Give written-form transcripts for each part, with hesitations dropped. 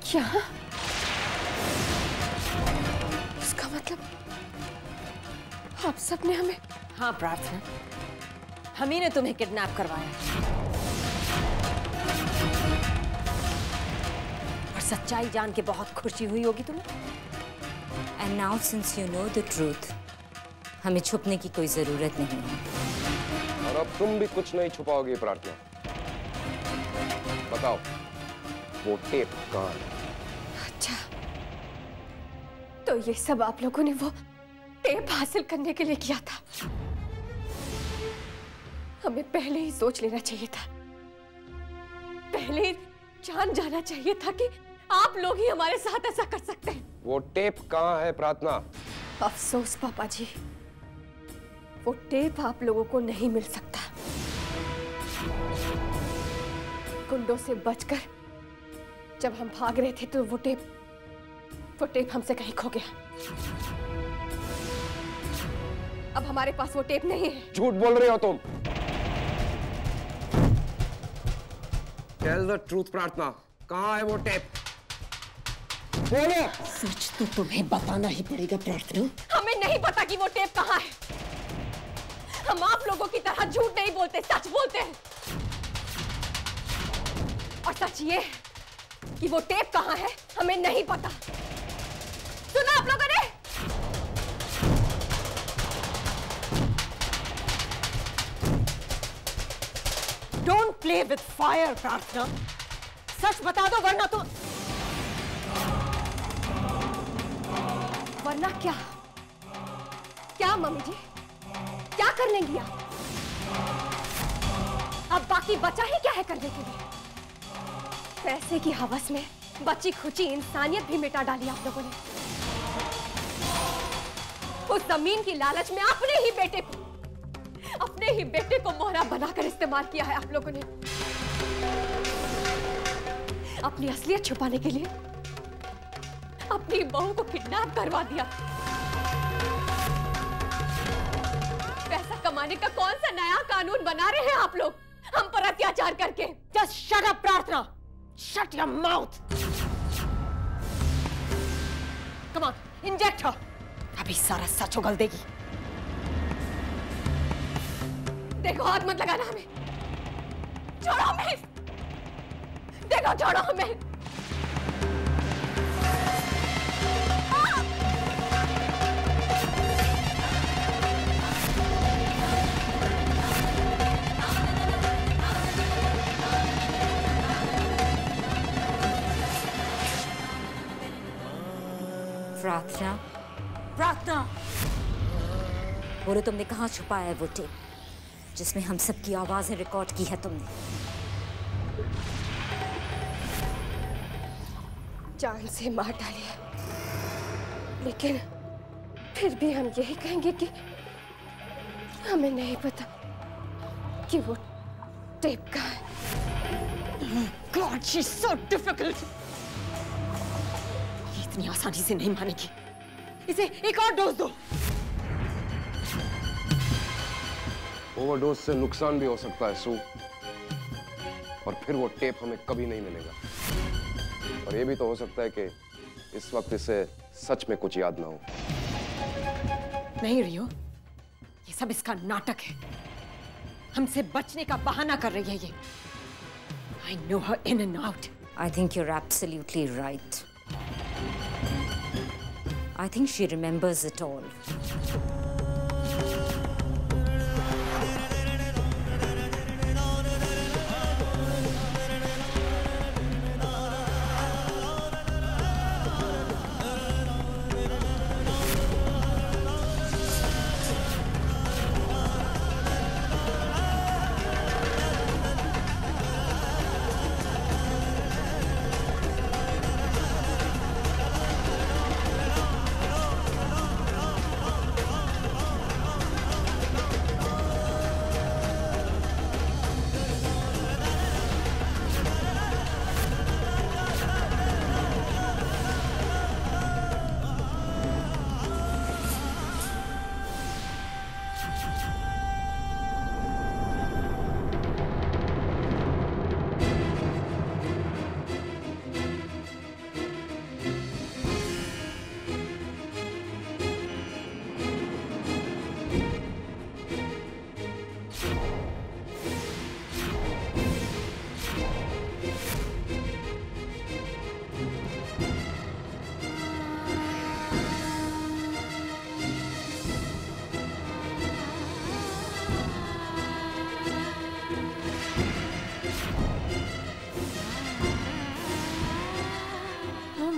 क्या? इसका मतलब आप सबने हमें... हाँ प्रार्थना, हम ही ने तुम्हें किडनैप करवाया और सच्चाई जान के बहुत खुशी हुई होगी तुम्हें। And now since you know the truth, हमें छुपने की कोई जरूरत नहीं है। और अब तुम भी कुछ नहीं छुपाओगी प्रार्थना। बताओ वो टेप कहाँ है? अच्छा, तो ये सब आप लोगों ने वो टेप हासिल करने के लिए किया था। हमें पहले ही सोच लेना चाहिए था, पहले ही जान जाना चाहिए था कि आप लोग ही हमारे साथ ऐसा कर सकते हैं। वो टेप कहाँ है प्रार्थना? अफसोस पापा जी, वो टेप आप लोगों को नहीं मिल सकता। गुंडों से बचकर जब हम भाग रहे थे तो वो टेप हमसे कहीं खो गया। अब हमारे पास वो टेप नहीं है। झूठ बोल रहे हो तुम। Tell the truth प्रार्थना, कहाँ है वो टेप? बोलो। सच तो तुम्हें बताना ही पड़ेगा प्रार्थना। हमें नहीं पता कि वो टेप कहाँ है। हम आप लोगों की तरह झूठ नहीं बोलते, सच बोलते हैं। और सच ये है कि वो टेप कहाँ है हमें नहीं पता। सुना आप लोगों ने? Don't play with fire, प्रार्थना। सच बता दो वरना तो... वरना क्या? क्या मम्मी जी, क्या कर लेंगी आप? अब बाकी बचा ही क्या है करने के लिए? पैसे की हवस में बची खुची इंसानियत भी मिटा डाली आप लोगों ने। उस जमीन की लालच में अपने ही बेटे को मोहरा बनाकर इस्तेमाल किया है आप लोगों ने। अपनी असलियत छुपाने के लिए अपनी बहू को किडनैप करवा दिया। पैसा कमाने का कौन सा नया कानून बना रहे हैं आप लोग हम पर अत्याचार करके? Just shut up, प्रार्थना। Shut your mouth. Come on, inject her. अभी सारा सच उगल देगी। देखो, हाथ मत लगाना हमें। छोड़ो हमें। देखो, छोड़ो हमें। प्रार्थना, प्रार्थना, बोलो तुमने कहाँ छुपाया है वो टेप जिसमें हम सबकी आवाजें रिकॉर्ड की है तुमने? जान से मार डाली है, लेकिन फिर भी हम यही कहेंगे कि हमें नहीं पता कि वो टेप कहाँ है। God, she's so difficult. ये इतनी आसानी से नहीं मानेगी। इसे एक और डोज दो। ओवरडोज से नुकसान भी हो सकता है सू, और फिर वो टेप हमें कभी नहीं मिलेगा। और ये भी तो हो सकता है कि इस वक्त इसे सच में कुछ याद ना हो। नहीं रियो, ये सब इसका नाटक है। हमसे बचने का बहाना कर रही है ये। I know her in and out. I think you're absolutely right. I think she remembers it all.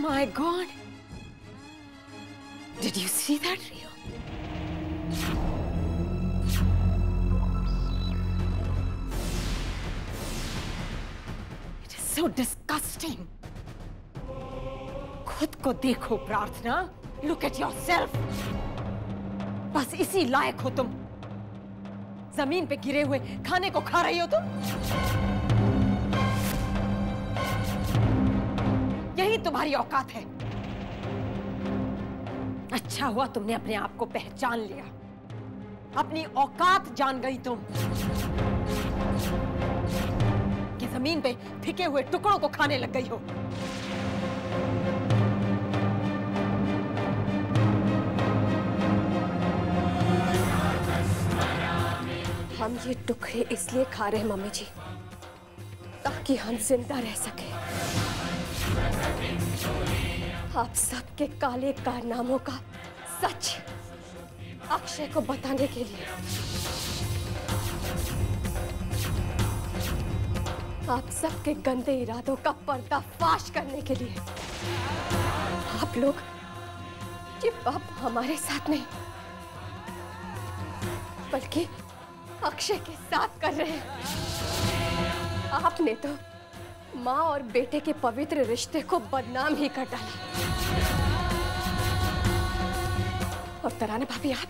My God! Did you see that, Rio? It is so disgusting. खुद को देखो प्रार्थना. Look at yourself. बस इसी लायक हो तुम. जमीन पे गिरे हुए खाने को खा रही हो तुम. यही तुम्हारी औकात है. अच्छा हुआ तुमने अपने आप को पहचान लिया. अपनी औकात जान गई तुम कि जमीन पे फेंके हुए टुकड़ों को खाने लग गई हो. हम ये टुकड़े इसलिए खा रहे हैं मम्मी जी, ताकि हम जिंदा रह सके. आप सबके काले कारनामों का सच अक्षय को बताने के लिए. आप सबके गंदे इरादों का पर्दाफाश करने के लिए. आप लोग ये पाप हमारे साथ नहीं बल्कि अक्षय के साथ कर रहे हैं. आपने तो माँ और बेटे के पवित्र रिश्ते को बदनाम ही कर डाला. और तराना भाभी, आप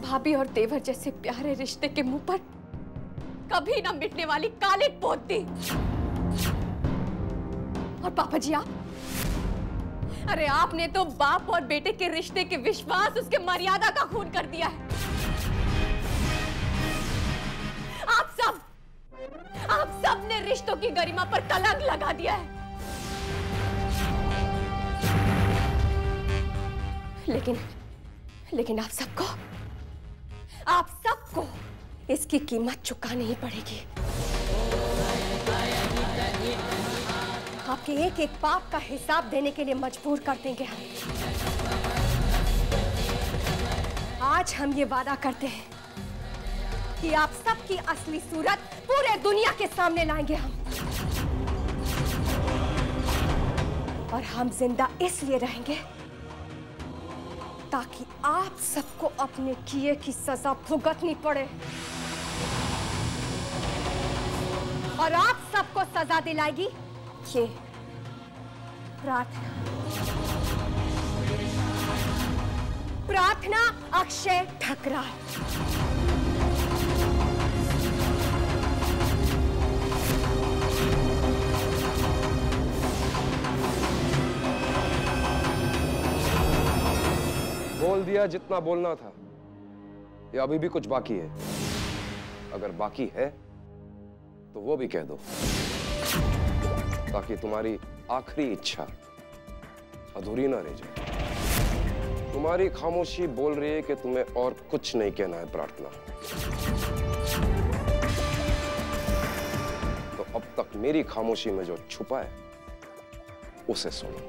भाभी और देवर जैसे प्यारे रिश्ते के मुंह पर कभी ना मिटने वाली काली पोत दी. और पापा जी आप, अरे आपने तो बाप और बेटे के रिश्ते के विश्वास, उसके मर्यादा का खून कर दिया है. आप सब ने रिश्तों की गरिमा पर कलंक लगा दिया है. लेकिन आप सबको इसकी कीमत चुकानी ही पड़ेगी. आपके एक एक पाप का हिसाब देने के लिए मजबूर कर देंगे हम. आज हम ये वादा करते हैं कि आप सबकी असली सूरत पूरे दुनिया के सामने लाएंगे हम. और हम जिंदा इसलिए रहेंगे ताकि आप सबको अपने किए की सजा भुगतनी पड़े. और आप सबको सजा दिलाएगी ये प्रार्थना अक्षय ठकराल. बोल दिया जितना बोलना था. या अभी भी कुछ बाकी है? अगर बाकी है तो वो भी कह दो, ताकि तुम्हारी आखिरी इच्छा अधूरी ना रह जाए. तुम्हारी खामोशी बोल रही है कि तुम्हें और कुछ नहीं कहना है प्रार्थना. तो अब तक मेरी खामोशी में जो छुपा है उसे सुनो.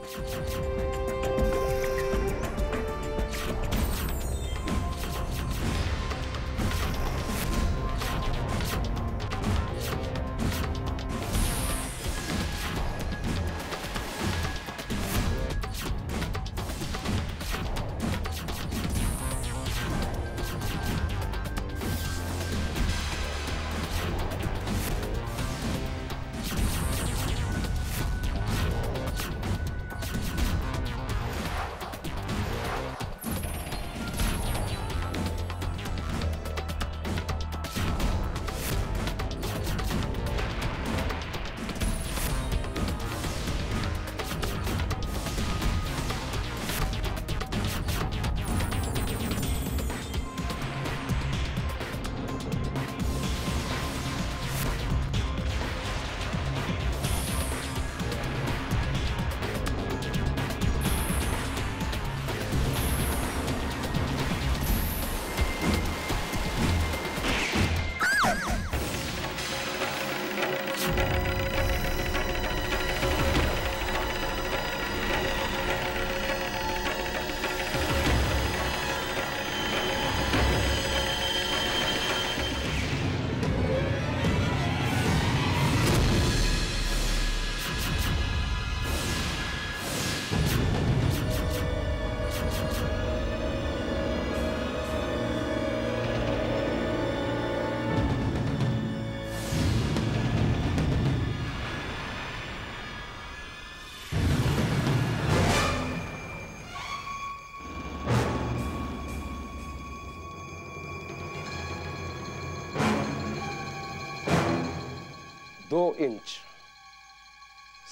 2 इंच,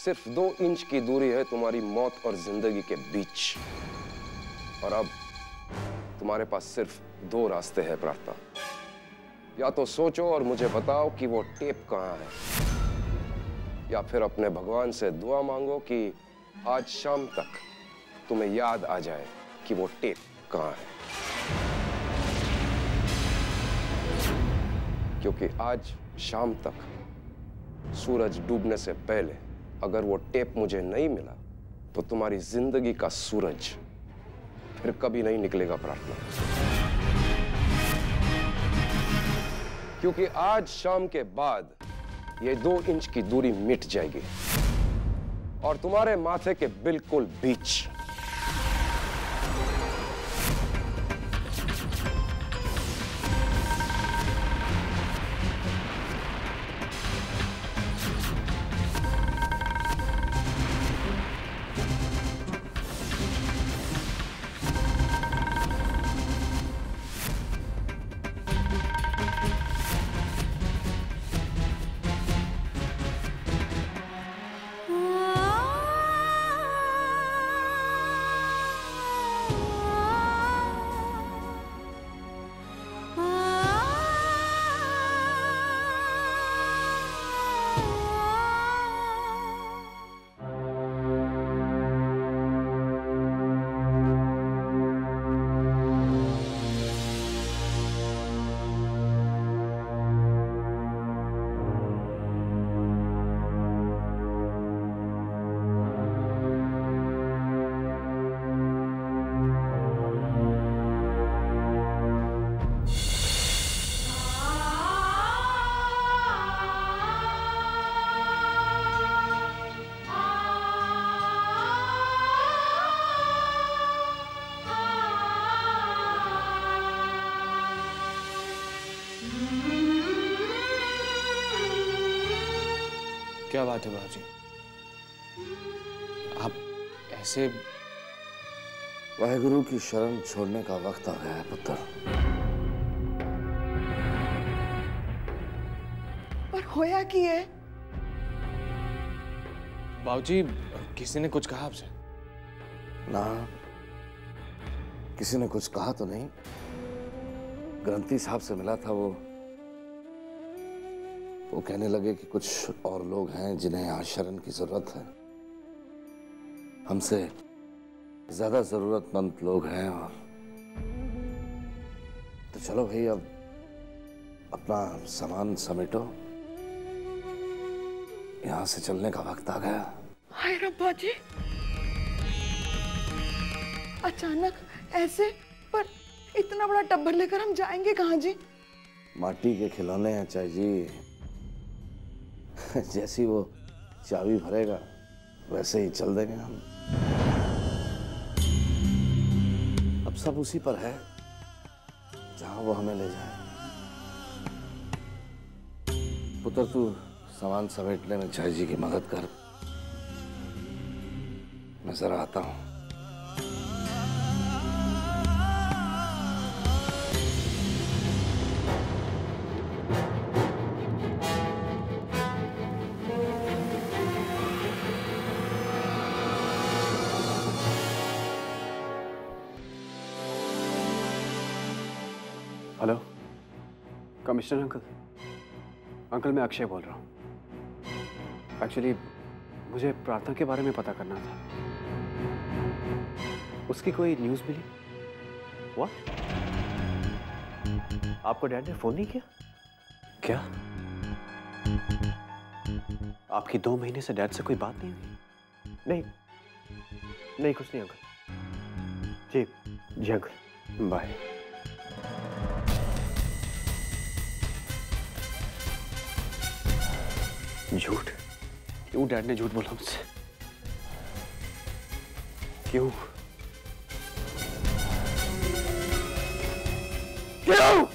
सिर्फ 2 इंच की दूरी है तुम्हारी मौत और जिंदगी के बीच। और अब तुम्हारे पास सिर्फ 2 रास्ते हैं प्रार्थना। या तो सोचो और मुझे बताओ कि वो टेप कहाँ है, या फिर अपने भगवान से दुआ मांगो कि आज शाम तक तुम्हें याद आ जाए कि वो टेप कहाँ है। क्योंकि आज शाम तक सूरज डूबने से पहले अगर वो टेप मुझे नहीं मिला तो तुम्हारी जिंदगी का सूरज फिर कभी नहीं निकलेगा प्रार्थना। क्योंकि आज शाम के बाद ये 2 इंच की दूरी मिट जाएगी और तुम्हारे माथे के बिल्कुल बीच। क्या बात है बाबूजी, आप ऐसे? वाहेगुरु की शरण छोड़ने का वक्त आ गया है पुत्र। पर होया की है? बाबूजी किसी ने कुछ कहा आपसे? ना, किसी ने कुछ कहा तो नहीं। ग्रंथी साहब से मिला था, वो कहने लगे कि कुछ और लोग हैं जिन्हें यहाँ शरण की जरूरत है। हमसे ज्यादा जरूरतमंद लोग हैं। और तो चलो भाई, अब अपना सामान समेटो, यहाँ से चलने का वक्त आ गया। हाय रब्बा जी, अचानक ऐसे? पर इतना बड़ा टब्बर लेकर हम जाएंगे कहाँ जी? माटी के खिलौने हैं चाची जी। जैसी वो चाबी भरेगा वैसे ही चल देंगे हम। अब सब उसी पर है, जहां वो हमें ले जाए। पुत्र तू सामान समेटने में चाची जी की मदद कर, मैं जरा आता हूं। हेलो, कमिश्नर अंकल मैं अक्षय बोल रहा हूँ। एक्चुअली मुझे प्रार्थना के बारे में पता करना था। उसकी कोई न्यूज़ मिली? व्हाट? आपको डैड ने फोन नहीं किया क्या? आपकी 2 महीने से डैड से कोई बात नहीं हुई? नहीं कुछ नहीं अंकल। जी अंकल, बाय। झूठ? क्यों डैड ने झूठ बोला मुझसे? क्यों? क्यों?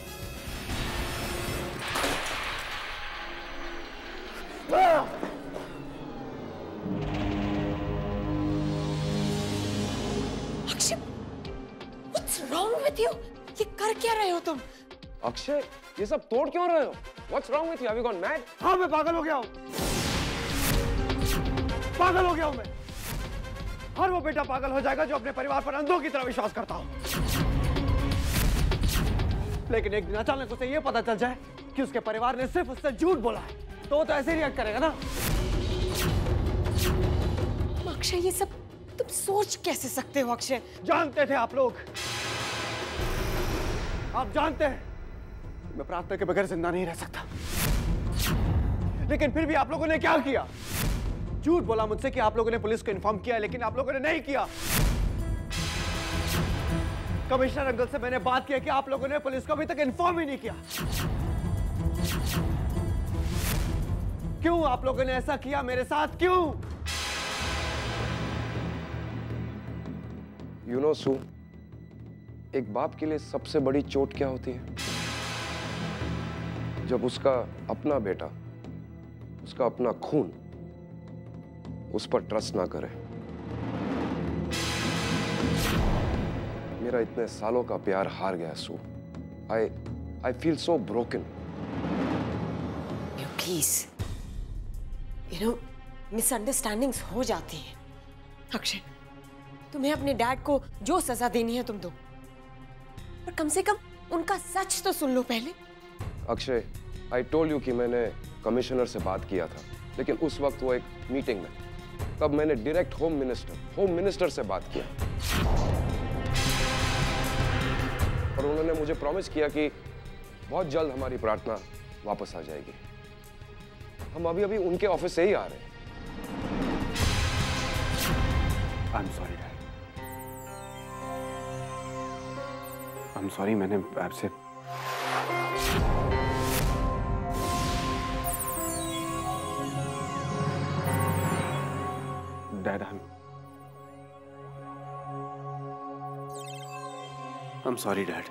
Akshay, what's wrong with you? ये कर क्या रहे हो तुम? अक्षय, ये सब तोड़ क्यों रहे हो? What's wrong with you? Have you gone mad? हाँ, मैं पागल हो गया हूँ। पागल हो गया हूँ मैं। हर वो बेटा पागल हो जाएगा जो अपने परिवार पर अंधों की तरह विश्वास करता हो। लेकिन एक दिन अचानक उसे ये पता चल जाए कि उसके परिवार ने सिर्फ उससे झूठ बोला है, तो वो तो ऐसे ही रिएक्ट करेगा ना। अक्षय, ये सब तुम सोच कैसे सकते हो अक्षय? जानते थे आप लोग, आप जानते हैं मैं प्रार्थना के बगैर जिंदा नहीं रह सकता। लेकिन फिर भी आप लोगों ने क्या किया? झूठ बोला मुझसे कि आप लोगों ने पुलिस को इन्फॉर्म किया, लेकिन आप लोगों ने नहीं किया। कमिश्नर अंकल से मैंने बात किया कि आप लोगों ने पुलिस को अभी तक इन्फॉर्म ही नहीं किया। क्यों आप लोगों ने ऐसा किया मेरे साथ? क्यों? You know, सू, एक बाप के लिए सबसे बड़ी चोट क्या होती है? जब उसका अपना बेटा, उसका अपना खून उस पर ट्रस्ट ना करे। मेरा इतने सालों का प्यार हार गया सू। I feel so broken. Please, misunderstandings हो जाती हैं। अक्षय, तुम्हें अपने डैड को जो सजा देनी है तुम दो, पर कम से कम उनका सच तो सुन लो पहले। अक्षय, I told you कि मैंने कमिश्नर से बात किया था, लेकिन उस वक्त वो एक मीटिंग में, तब मैंने डायरेक्ट होम मिनिस्टर से बात किया और उन्होंने मुझे प्रॉमिस किया कि बहुत जल्द हमारी प्रार्थना वापस आ जाएगी। हम अभी उनके ऑफिस से ही आ रहे हैं। I'm sorry, Dad. I'm sorry, मैंने आपसे Dad, I'm sorry, Dad.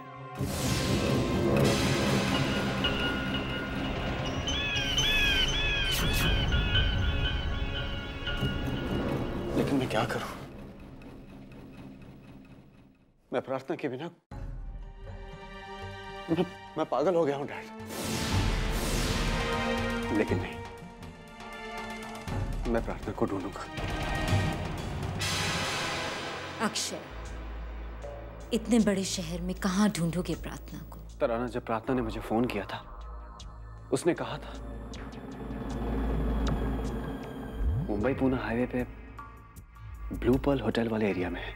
लेकिन मैं क्या करूं? मैं प्रार्थना के बिना मैं पागल हो गया हूं, डैड। लेकिन नहीं, मैं प्रार्थना को ढूंढूंगा। अक्षय, इतने बड़े शहर में कहां ढूंढोगे प्रार्थना को? तराना, जब प्रार्थना ने मुझे फोन किया था, उसने कहा था मुंबई पुणे हाईवे पे ब्लू पर्ल होटल वाले एरिया में है।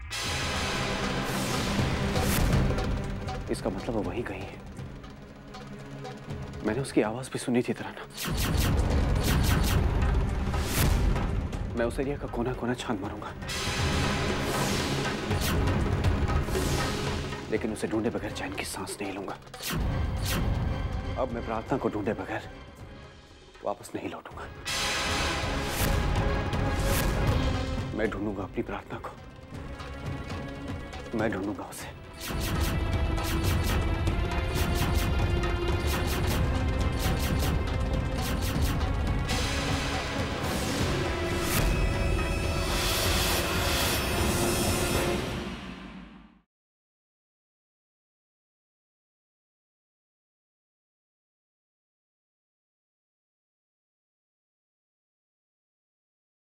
इसका मतलब वो वहीं कहीं है। मैंने उसकी आवाज भी सुनी थी तराना। मैं उस एरिया का कोना कोना छान मारूंगा, लेकिन उसे ढूंढे बगैर चैन की सांस नहीं लूंगा। अब मैं प्रार्थना को ढूंढे बगैर वापस नहीं लौटूंगा। मैं ढूंढूंगा अपनी प्रार्थना को, मैं ढूंढूंगा उसे।